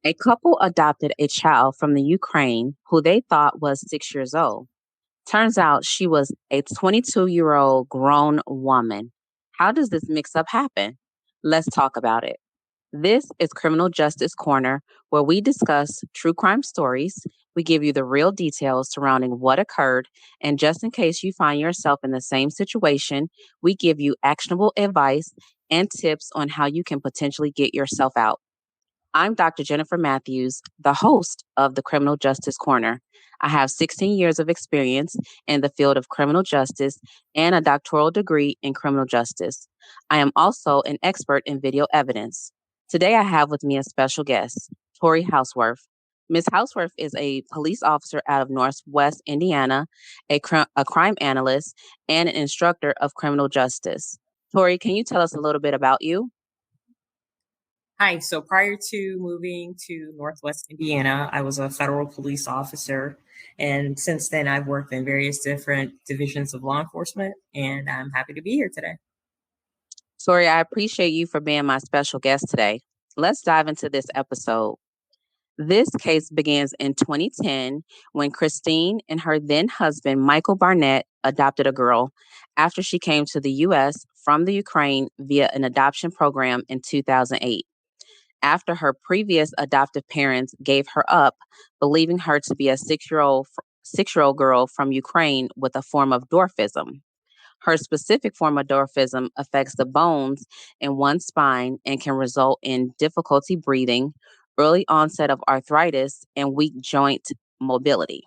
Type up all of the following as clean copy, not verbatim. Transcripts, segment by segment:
A couple adopted a child from the Ukraine who they thought was 6 years old. Turns out she was a 22-year-old grown woman. How does this mix up happen? Let's talk about it. This is Criminal Justice Corner, where we discuss true crime stories. We give you the real details surrounding what occurred, and just in case you find yourself in the same situation, we give you actionable advice and tips on how you can potentially get yourself out. I'm Dr. Jennifer Matthews, the host of the Criminal Justice Corner. I have 16 years of experience in the field of criminal justice and a doctoral degree in criminal justice. I am also an expert in video evidence. Today, I have with me a special guest, Tori Houseworth. Ms. Houseworth is a police officer out of Northwest Indiana, a crime analyst, and an instructor of criminal justice. Tori, can you tell us a little bit about you? Hi. So prior to moving to Northwest Indiana, I was a federal police officer. And since then, I've worked in various different divisions of law enforcement, and I'm happy to be here today. Tori, I appreciate you for being my special guest today. Let's dive into this episode. This case begins in 2010 when Christine and her then husband, Michael Barnett, adopted a girl after she came to the U.S. from the Ukraine via an adoption program in 2008. After her previous adoptive parents gave her up, believing her to be a 6-year old girl from Ukraine with a form of dwarfism. Her specific form of dwarfism affects the bones in one's spine and can result in difficulty breathing, early onset of arthritis, and weak joint mobility.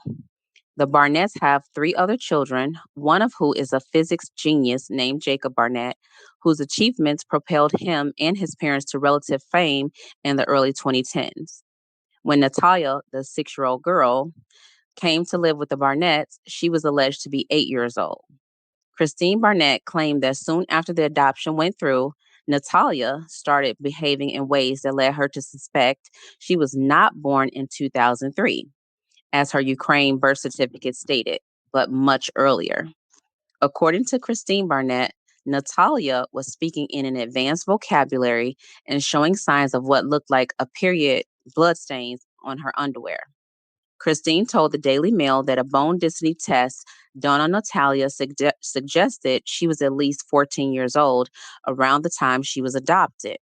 The Barnetts have three other children, one of who is a physics genius named Jacob Barnett, whose achievements propelled him and his parents to relative fame in the early 2010s. When Natalia, the 6-year-old girl, came to live with the Barnetts, she was alleged to be 8 years old. Christine Barnett claimed that soon after the adoption went through, Natalia started behaving in ways that led her to suspect she was not born in 2003, as her Ukraine birth certificate stated, but much earlier. According to Christine Barnett, Natalia was speaking in an advanced vocabulary and showing signs of what looked like a period bloodstains on her underwear. Christine told the Daily Mail that a bone density test done on Natalia suggested she was at least 14 years old around the time she was adopted.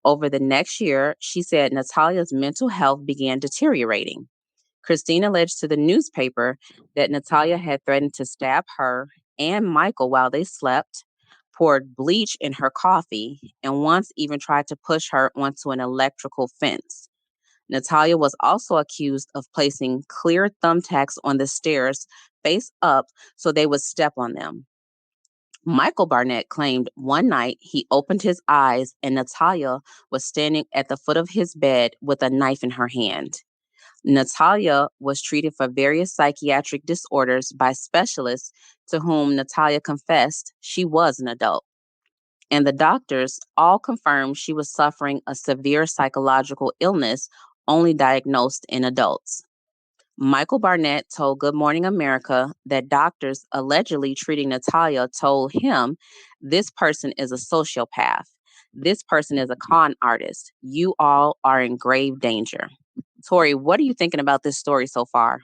Over the next year, she said Natalia's mental health began deteriorating. Christine alleged to the newspaper that Natalia had threatened to stab her and Michael while they slept, poured bleach in her coffee, and once even tried to push her onto an electrical fence. Natalia was also accused of placing clear thumbtacks on the stairs face up so they would step on them. Michael Barnett claimed one night he opened his eyes and Natalia was standing at the foot of his bed with a knife in her hand. Natalia was treated for various psychiatric disorders by specialists to whom Natalia confessed she was an adult. And the doctors all confirmed she was suffering a severe psychological illness only diagnosed in adults. Michael Barnett told Good Morning America that doctors allegedly treating Natalia told him, "This person is a sociopath. This person is a con artist. You all are in grave danger." Tori, what are you thinking about this story so far?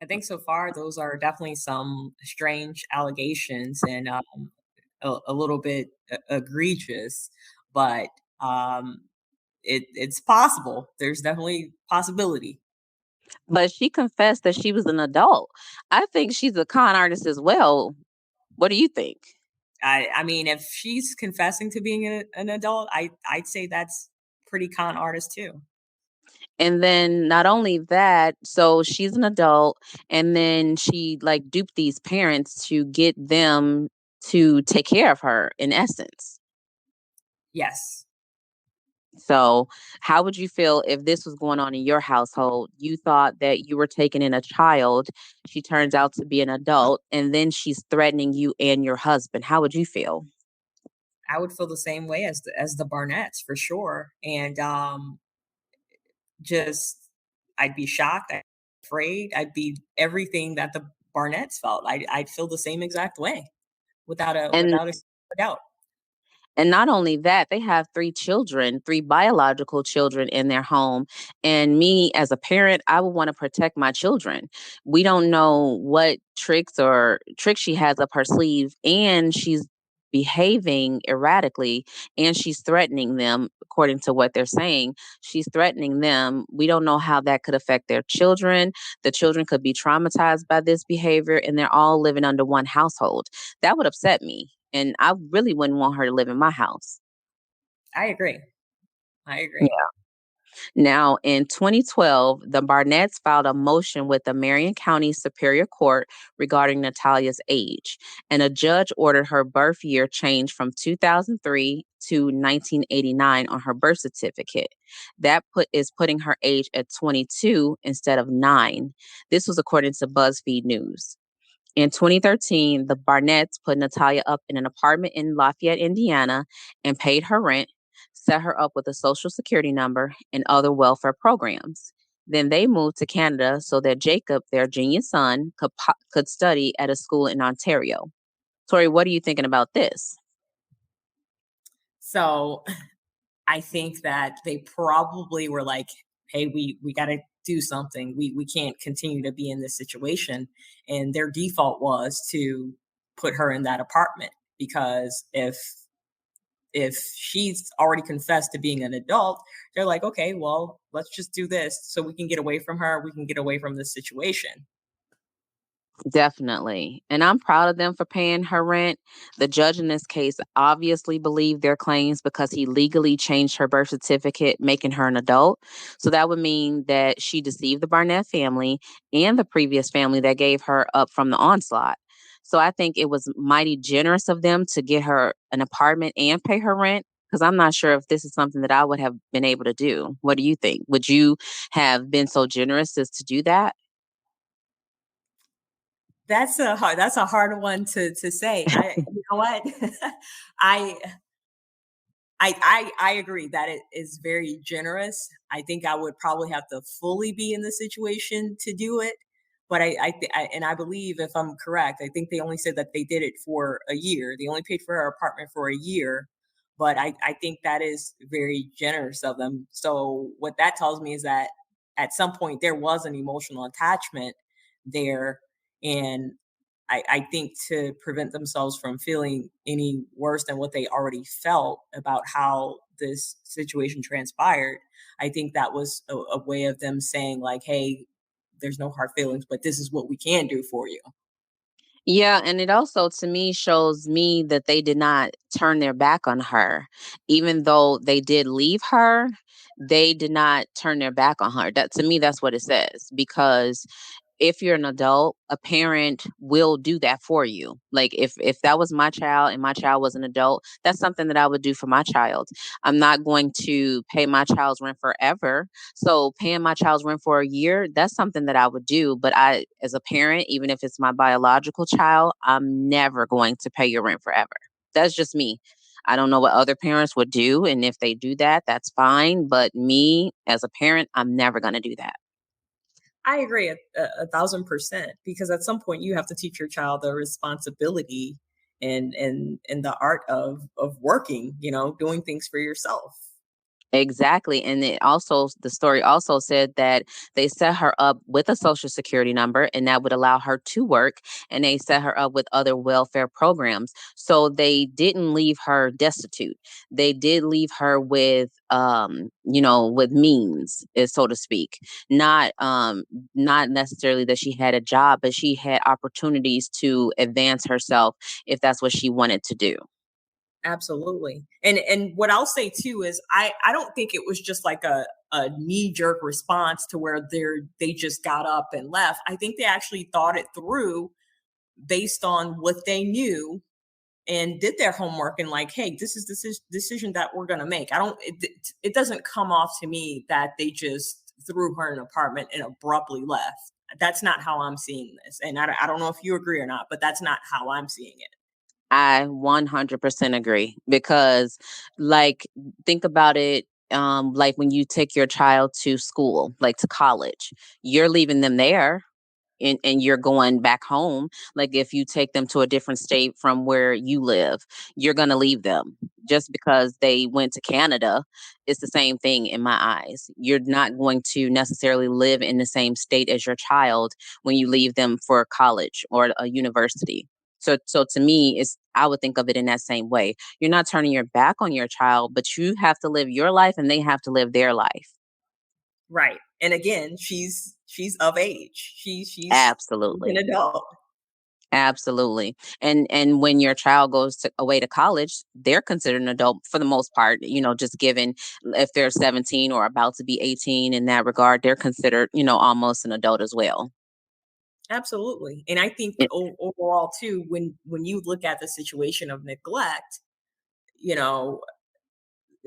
I think so far those are definitely some strange allegations and a little bit egregious, but it's possible. There's definitely possibility. But she confessed that she was an adult. I think she's a con artist as well. What do you think? I mean, if she's confessing to being an adult, I'd say that's pretty con artist too. And then not only that, so she's an adult and then she like duped these parents to get them to take care of her in essence. Yes. So, how would you feel if this was going on in your household? You thought that you were taking in a child, she turns out to be an adult, and then she's threatening you and your husband. How would you feel? I would feel the same way as the Barnetts for sure, and just I'd be shocked, I'd be afraid, I'd be everything that the Barnetts felt. I'd feel the same exact way And without a doubt. And not only that, they have 3 children, 3 biological children in their home, and me as a parent, I would wanna protect my children. We don't know what tricks she has up her sleeve, and she's behaving erratically, and she's threatening them according to what they're saying. She's threatening them. We don't know how that could affect their children. The children could be traumatized by this behavior, and they're all living under one household. That would upset me, and I really wouldn't want her to live in my house. I agree. I agree. Yeah. Now, in 2012, the Barnetts filed a motion with the Marion County Superior Court regarding Natalia's age, and a judge ordered her birth year changed from 2003 to 1989 on her birth certificate. That is putting her age at 22 instead of 9. This was according to BuzzFeed News. In 2013, the Barnetts put Natalia up in an apartment in Lafayette, Indiana, and paid her rent, set her up with a social security number, and other welfare programs. Then they moved to Canada so that Jacob, their genius son, could study at a school in Ontario. Tori, what are you thinking about this? So I think that they probably were like, "Hey, we got to do something. We can't continue to be in this situation." And their default was to put her in that apartment because if she's already confessed to being an adult, they're like, "Okay, well, let's just do this so we can get away from her. We can get away from this situation." Definitely. And I'm proud of them for paying her rent. The judge in this case obviously believed their claims because he legally changed her birth certificate, making her an adult. So that would mean that she deceived the Barnett family and the previous family that gave her up from the onslaught. So I think it was mighty generous of them to get her an apartment and pay her rent. Because I'm not sure if this is something that I would have been able to do. What do you think? Would you have been so generous as to do that? That's a hard one to say. You know what? I I agree that it is very generous. I think I would probably have to fully be in the situation to do it, but and I believe if I'm correct, I think they only said that they did it for a year. They only paid for her apartment for a year, but I think that is very generous of them. So what that tells me is that at some point there was an emotional attachment there, and I think to prevent themselves from feeling any worse than what they already felt about how this situation transpired, I think that was a way of them saying, like, hey, there's no hard feelings, but this is what we can do for you. Yeah, and it also to me shows me that they did not turn their back on her. Even though they did leave her, they did not turn their back on her. That to me that's what it says because if you're an adult, a parent will do that for you. Like if that was my child and my child was an adult, that's something that I would do for my child. I'm not going to pay my child's rent forever. So paying my child's rent for a year, that's something that I would do. But I, as a parent, even if it's my biological child, I'm never going to pay your rent forever. That's just me. I don't know what other parents would do. And if they do that, that's fine. But me as a parent, I'm never going to do that. I agree 1,000% because at some point you have to teach your child the responsibility and the art of working, doing things for yourself. Exactly. And the story also said that they set her up with a social security number and that would allow her to work. And they set her up with other welfare programs. So they didn't leave her destitute. They did leave her with, with means, so to speak. Not necessarily that she had a job, but she had opportunities to advance herself if that's what she wanted to do. Absolutely. And what I'll say too is I don't think it was just like a knee jerk response to where they just got up and left. I think they actually thought it through based on what they knew and did their homework and like, hey, this is the decision that we're going to make. It doesn't come off to me that they just threw her in an apartment and abruptly left. That's not how I'm seeing this. And I don't know if you agree or not, but that's not how I'm seeing it. I 100% agree because, like, think about it. Like when you take your child to school, like to college, you're leaving them there. and you're going back home, like if you take them to a different state from where you live, you're going to leave them. Just because they went to Canada, it's the same thing in my eyes. You're not going to necessarily live in the same state as your child when you leave them for college or a university. So to me, it's I would think of it in that same way. You're not turning your back on your child, but you have to live your life and they have to live their life. Right. And again, she's of age. She's an Absolutely. adult. Absolutely. And when your child goes away to college, they're considered an adult for the most part, just given if they're 17 or about to be 18 in that regard, they're considered, almost an adult as well. Absolutely. And I think It, overall too, when you look at the situation of neglect, you know,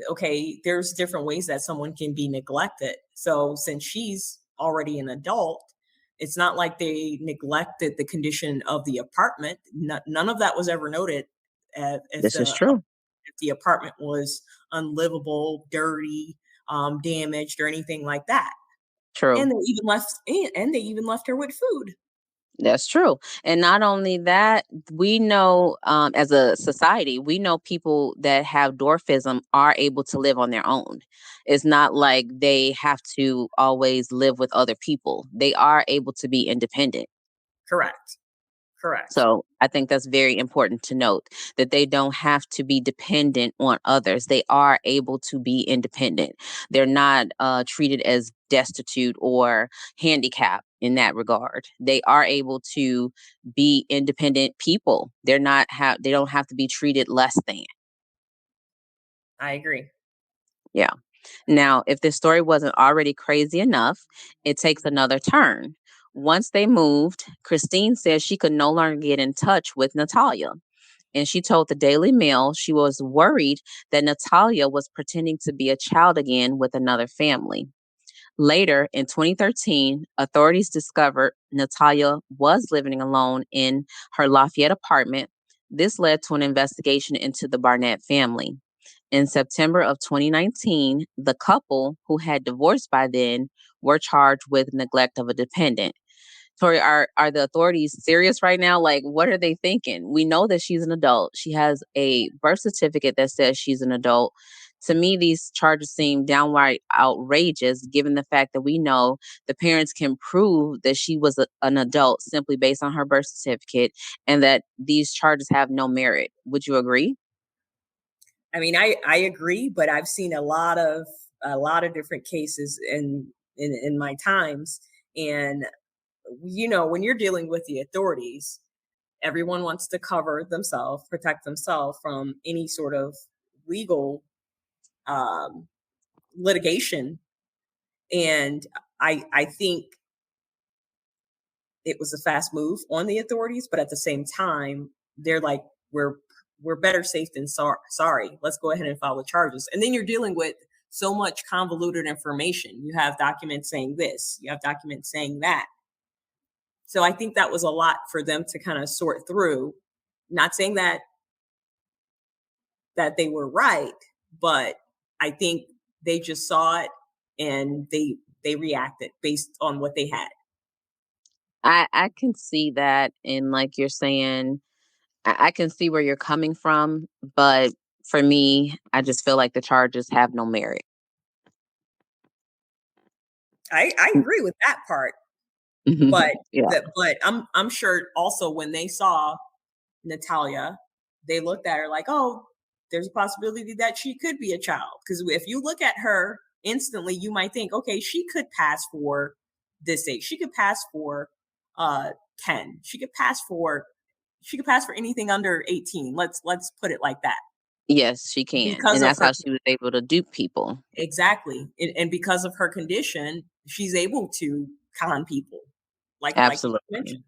okay, there's different ways that someone can be neglected. So since she's already an adult, it's not like they neglected the condition of the apartment. None of that was ever noted. this is true. If the apartment was unlivable, dirty, damaged, or anything like that, True. and they even left her with food. That's true. And not only that, we know as a society, we know people that have dwarfism are able to live on their own. It's not like they have to always live with other people. They are able to be independent. Correct. Correct. So I think that's very important to note that they don't have to be dependent on others. They are able to be independent. They're not treated as destitute or handicapped in that regard. They are able to be independent people. They don't have to be treated less than. I agree. Yeah. Now, if this story wasn't already crazy enough, it takes another turn. Once they moved, Christine says she could no longer get in touch with Natalia. And she told the Daily Mail she was worried that Natalia was pretending to be a child again with another family. Later, in 2013, authorities discovered Natalia was living alone in her Lafayette apartment. This led to an investigation into the Barnett family. In September of 2019, the couple, who had divorced by then, were charged with neglect of a dependent. Tori, are the authorities serious right now? Like, what are they thinking? We know that she's an adult. She has a birth certificate that says she's an adult. To me, these charges seem downright outrageous, given the fact that we know the parents can prove that she was an adult simply based on her birth certificate, and that these charges have no merit. Would you agree? I mean, I agree, but I've seen a lot of different cases in my times, and when you're dealing with the authorities, everyone wants to cover themselves, protect themselves from any sort of legal um, litigation, and I think it was a fast move on the authorities, but at the same time, they're like, we're we're better safe than sorry. Let's go ahead and file the charges. And then you're dealing with so much convoluted information. You have documents saying this, you have documents saying that. So I think that was a lot for them to kind of sort through. Not saying that they were right, but I think they just saw it and they reacted based on what they had. I can see that, and like you're saying, I can see where you're coming from, but for me, I just feel like the charges have no merit. I agree with that part. But Yeah. I'm sure also when they saw Natalia, they looked at her like, oh, there's a possibility that she could be a child. Because if you look at her instantly, you might think, okay, she could pass for this age. She could pass for 10. She could pass for anything under 18. Let's put it like that. Yes, she can, Because and of that's her how she was able to dupe people. exactly. And because of her condition, she's able to con people. Like you Absolutely. mentioned.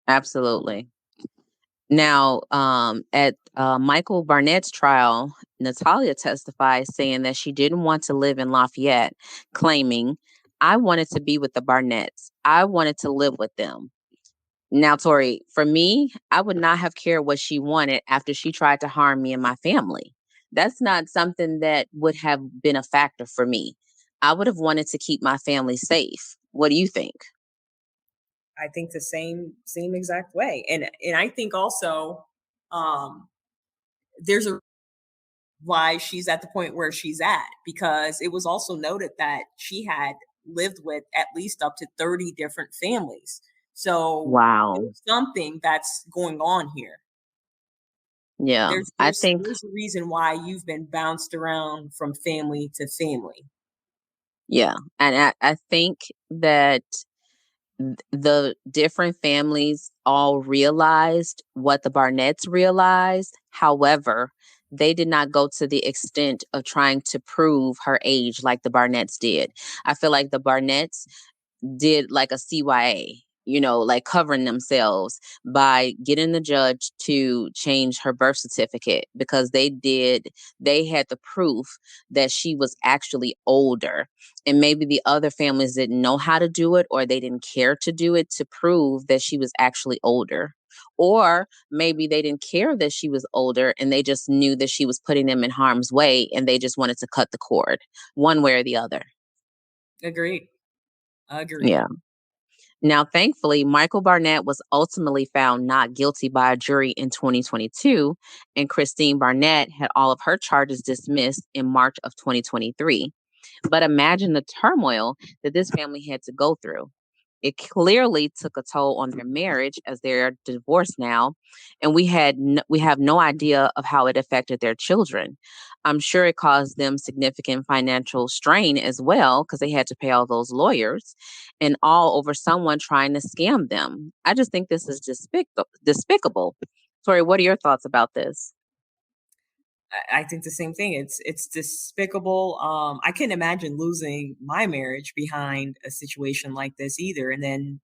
Absolutely. Now, at Michael Barnett's trial, Natalia testified saying that she didn't want to live in Lafayette, claiming, I wanted to be with the Barnetts. I wanted to live with them. Now, Tori, for me, I would not have cared what she wanted after she tried to harm me and my family. That's not something that would have been a factor for me. I would have wanted to keep my family safe. What do you think? I think the same exact way. And I think also um there's a why she's at the point where she's at, because it was also noted that she had lived with at least up to 30 different families. So Wow. there's something that's going on here. Yeah. There's I there's think, there's a reason why you've been bounced around from family to family. yeah. And I think that the different families all realized what the Barnetts realized. However, they did not go to the extent of trying to prove her age like the Barnetts did. I feel like the Barnetts did like a CYA, like covering themselves by getting the judge to change her birth certificate because they had the proof that she was actually older. And maybe the other families didn't know how to do it, or they didn't care to do it to prove that she was actually older. Or maybe they didn't care that she was older and they just knew that she was putting them in harm's way and they just wanted to cut the cord one way or the other. Agreed. Agreed. Yeah. Now, thankfully, Michael Barnett was ultimately found not guilty by a jury in 2022, and Christine Barnett had all of her charges dismissed in March of 2023. But imagine the turmoil that this family had to go through. It clearly took a toll on their marriage as they're divorced now, and we have no idea of how it affected their children. I'm sure it caused them significant financial strain as well because they had to pay all those lawyers and all over someone trying to scam them. I just think this is despicable. Tori, what are your thoughts about this? I think the same thing. It's despicable. I couldn't imagine losing my marriage behind a situation like this either, and then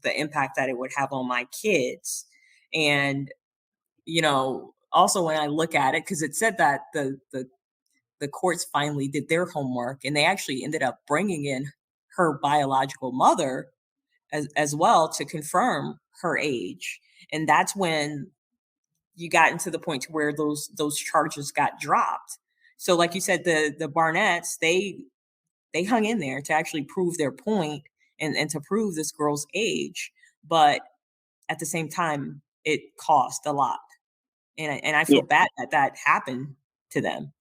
the impact that it would have on my kids. And also when I look at it, because it said that the courts finally did their homework, and they actually ended up bringing in her biological mother as well to confirm her age, and that's when you got into the point to where those charges got dropped. So, like you said, the Barnetts, they hung in there to actually prove their point and to prove this girl's age, but at the same time, it cost a lot, and I feel bad that that happened to them.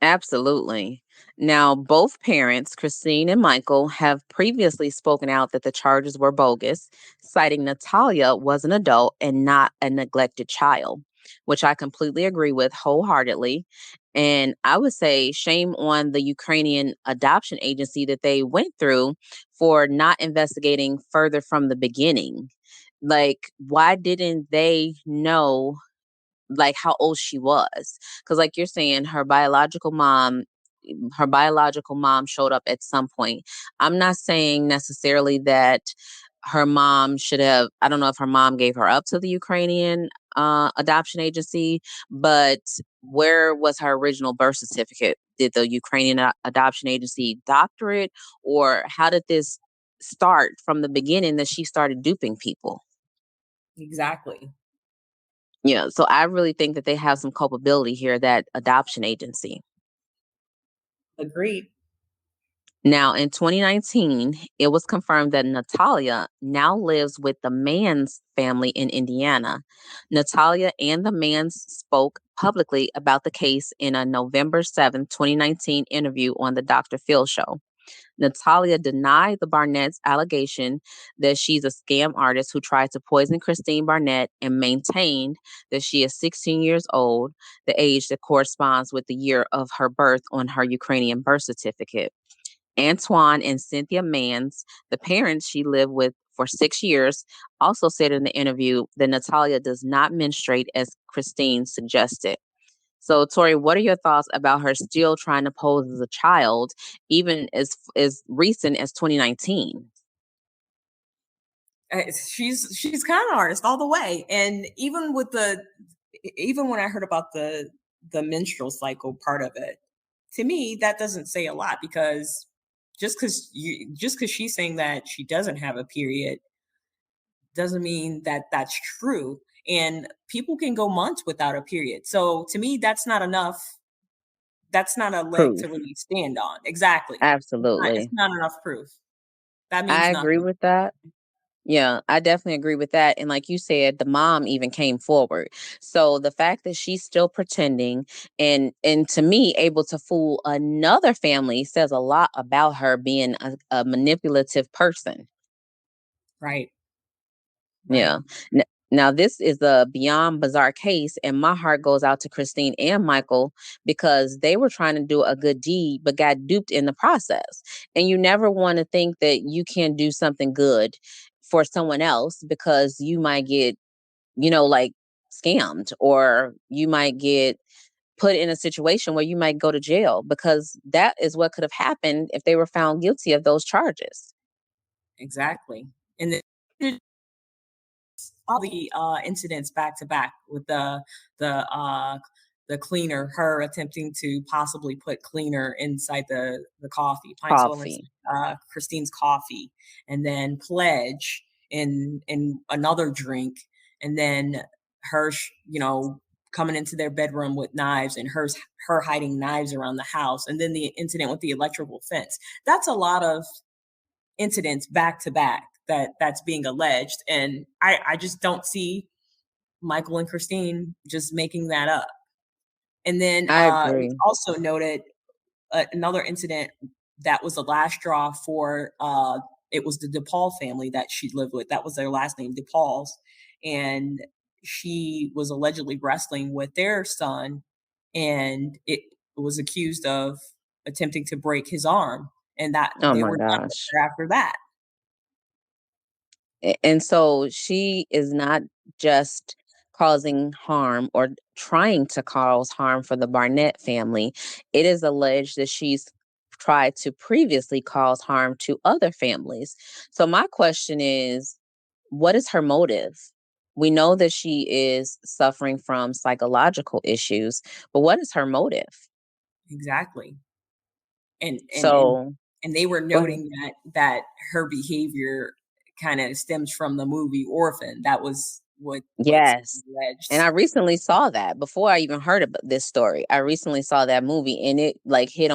Absolutely. Now, both parents, Christine and Michael, have previously spoken out that the charges were bogus, citing Natalia was an adult and not a neglected child, which I completely agree with wholeheartedly. And I would say shame on the Ukrainian adoption agency that they went through for not investigating further from the beginning. Like, why didn't they know like how old she was? Because like you're saying, her biological mom showed up at some point. I'm not saying necessarily that her mom should have, I don't know if her mom gave her up to the Ukrainian adoption agency, but where was her original birth certificate? Did the Ukrainian adoption agency doctor it, or how did this start from the beginning that she started duping people? Exactly. Yeah, so I really think that they have some culpability here, that adoption agency. Agreed. Now, in 2019, it was confirmed that Natalia now lives with the Mann's family in Indiana. Natalia and the Manns spoke publicly about the case in a November 7th, 2019 interview on the Dr. Phil show. Natalia denied the Barnett's allegation that she's a scam artist who tried to poison Christine Barnett and maintained that she is 16 years old, the age that corresponds with the year of her birth on her Ukrainian birth certificate. Antoine and Cynthia Mans, the parents she lived with for 6 years, also said in the interview that Natalia does not menstruate as Christine suggested. So, Tori, what are your thoughts about her still trying to pose as a child, even as recent as 2019? She's con artist all the way, and even when I heard about the menstrual cycle part of it, to me that doesn't say a lot, because just because she's saying that she doesn't have a period doesn't mean that that's true, and people can go months without a period. So to me, that's not enough. That's not a leg Proof. to really stand on. Exactly. It's Absolutely. not enough proof. That I means agree nothing. with that. Yeah, I definitely agree with that. And like you said, the mom even came forward. So the fact that she's still pretending and to me able to fool another family says a lot about her being a manipulative person. Right. Yeah. Right. Now this is a beyond bizarre case, and my heart goes out to Christine and Michael because they were trying to do a good deed but got duped in the process. And you never want to think that you can do something good for someone else because you might get, like scammed, or you might get put in a situation where you might go to jail, because that is what could have happened if they were found guilty of those charges. Exactly. And then all the incidents back to back with the uh, the cleaner, her attempting to possibly put cleaner inside the coffee, pine sol Coffee. inside Christine's coffee, and then pledge in another drink, and then her, coming into their bedroom with knives, and her hiding knives around the house, and then the incident with the electrical fence. That's a lot of incidents back to back that's being alleged, and I just don't see Michael and Christine just making that up. And then I it's agree. also noted another incident that was the last straw for it was the DePaul family that she lived with. That was their last name, DePaul's, and she was allegedly wrestling with their son, and it was accused of attempting to break his arm, and that Oh they my were done with gosh. her after that. And so she is not just causing harm or trying to cause harm for the Barnett family. It is alleged that she's tried to previously cause harm to other families. So my question is, what is her motive? We know that she is suffering from psychological issues, but what is her motive? Exactly. And and and So and they were go ahead. noting that her behavior kind of stems from the movie Orphan. That was what's Yes. And alleged. I recently saw that before I even heard about this story. I recently saw that movie, and it like hit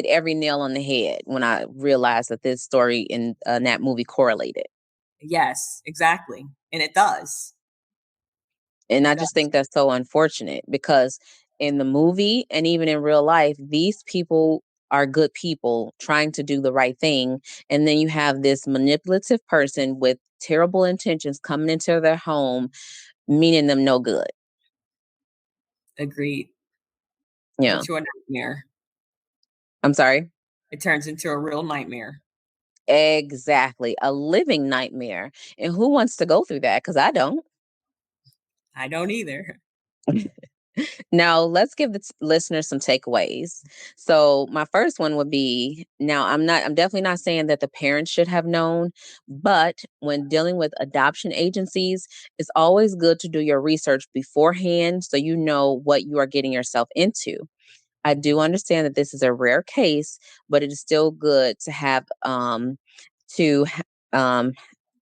every nail on the head when I realized that this story in that movie correlated. Yes, exactly. And it does. And I It just does. think that's so unfortunate because in the movie and even in real life, these people are good people trying to do the right thing. And then you have this manipulative person with terrible intentions coming into their home, meaning them no good. Agreed. Yeah. Into a nightmare. I'm sorry. It turns into a real nightmare. Exactly. A living nightmare. And who wants to go through that? Because I don't. I don't either. Now, let's give the listeners some takeaways. So, my first one would be, now I'm definitely not saying that the parents should have known, but when dealing with adoption agencies, it's always good to do your research beforehand so you know what you are getting yourself into. I do understand that this is a rare case, but it is still good to have to ha- um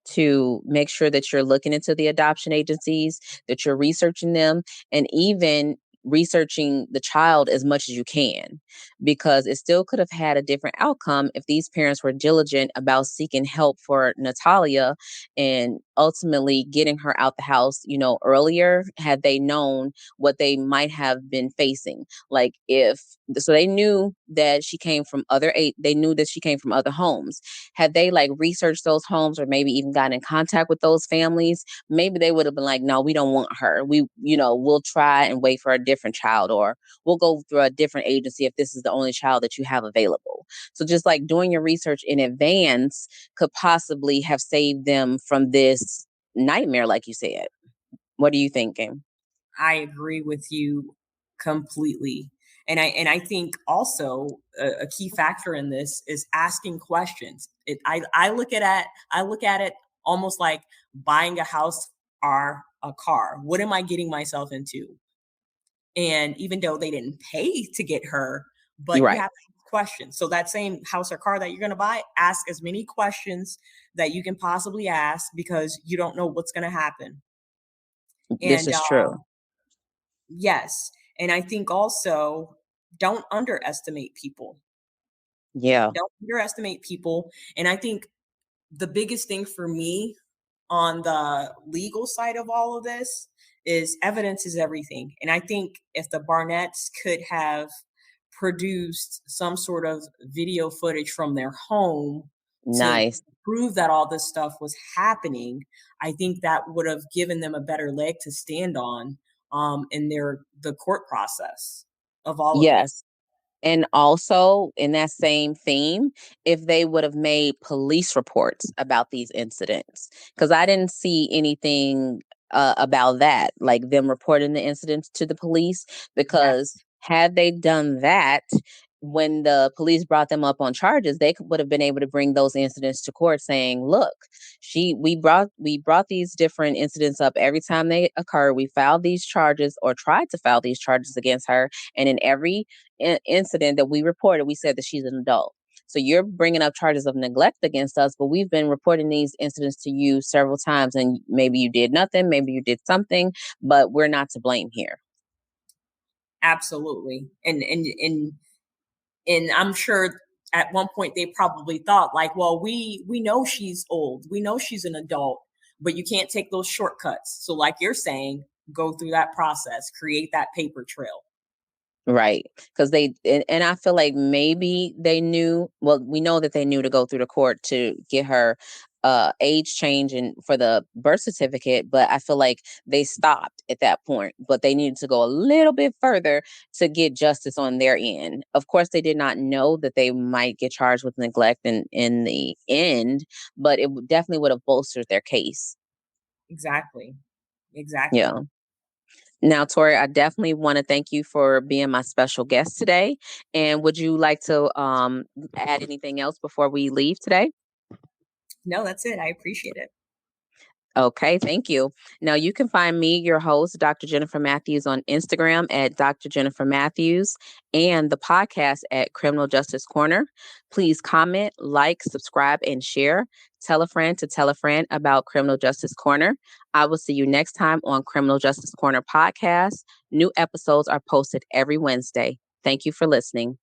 to make sure that you're looking into the adoption agencies, that you're researching them, and even researching the child as much as you can, because it still could have had a different outcome if these parents were diligent about seeking help for Natalia and ultimately getting her out the house, earlier, had they known what they might have been facing. Like if so they knew that she came from they knew that she came from other homes. Had they like researched those homes or maybe even gotten in contact with those families, maybe they would have been like, no, we don't want her. We'll try and wait for a different child, or we'll go through a different agency if this is the only child that you have available. So just like doing your research in advance could possibly have saved them from this nightmare, like you said. What are you thinking? I agree with you completely. And I think also a key factor in this is asking questions. I look at it almost like buying a house or a car. What am I getting myself into? And even though they didn't pay to get her, You're but you right. have to ask questions. So that same house or car that you're going to buy, ask as many questions that you can possibly ask, because you don't know what's going to happen. This And is true. yes. And I think also, don't underestimate people. Yeah. Don't underestimate people. And I think the biggest thing for me on the legal side of all of this is evidence is everything. And I think if the Barnetts could have produced some sort of video footage from their home to Nice. prove that all this stuff was happening, I think that would have given them a better leg to stand on in the court process of all of this. Yes. And also, in that same theme, if they would have made police reports about these incidents, because I didn't see anything about that, like them reporting the incidents to the police. Because Yes, had they done that, when the police brought them up on charges, they would have been able to bring those incidents to court, saying, "Look, we brought these different incidents up every time they occur. We filed these charges or tried to file these charges against her, and in every incident that we reported, we said that she's an adult. So you're bringing up charges of neglect against us, but we've been reporting these incidents to you several times, and maybe you did nothing, maybe you did something, but we're not to blame here." absolutely. And I'm sure at one point they probably thought like, well, we know she's old, we know she's an adult, but you can't take those shortcuts. So like you're saying, go through that process, create that paper trail. Right. Because and I feel like maybe they knew, well, we know that they knew to go through the court to get her age change and for the birth certificate, but I feel like they stopped at that point. But they needed to go a little bit further to get justice on their end. Of course, they did not know that they might get charged with neglect in the end, but definitely would have bolstered their case. Exactly. Exactly. Yeah. Now, Tori, I definitely want to thank you for being my special guest today. And would you like to add anything else before we leave today? No, that's it. I appreciate it. Okay, thank you. Now, you can find me, your host, Dr. Jennifer Matthews, on Instagram at Dr. Jennifer Matthews and the podcast at Criminal Justice Corner. Please comment, like, subscribe, and share. Tell a friend to tell a friend about Criminal Justice Corner. I will see you next time on Criminal Justice Corner podcast. New episodes are posted every Wednesday. Thank you for listening.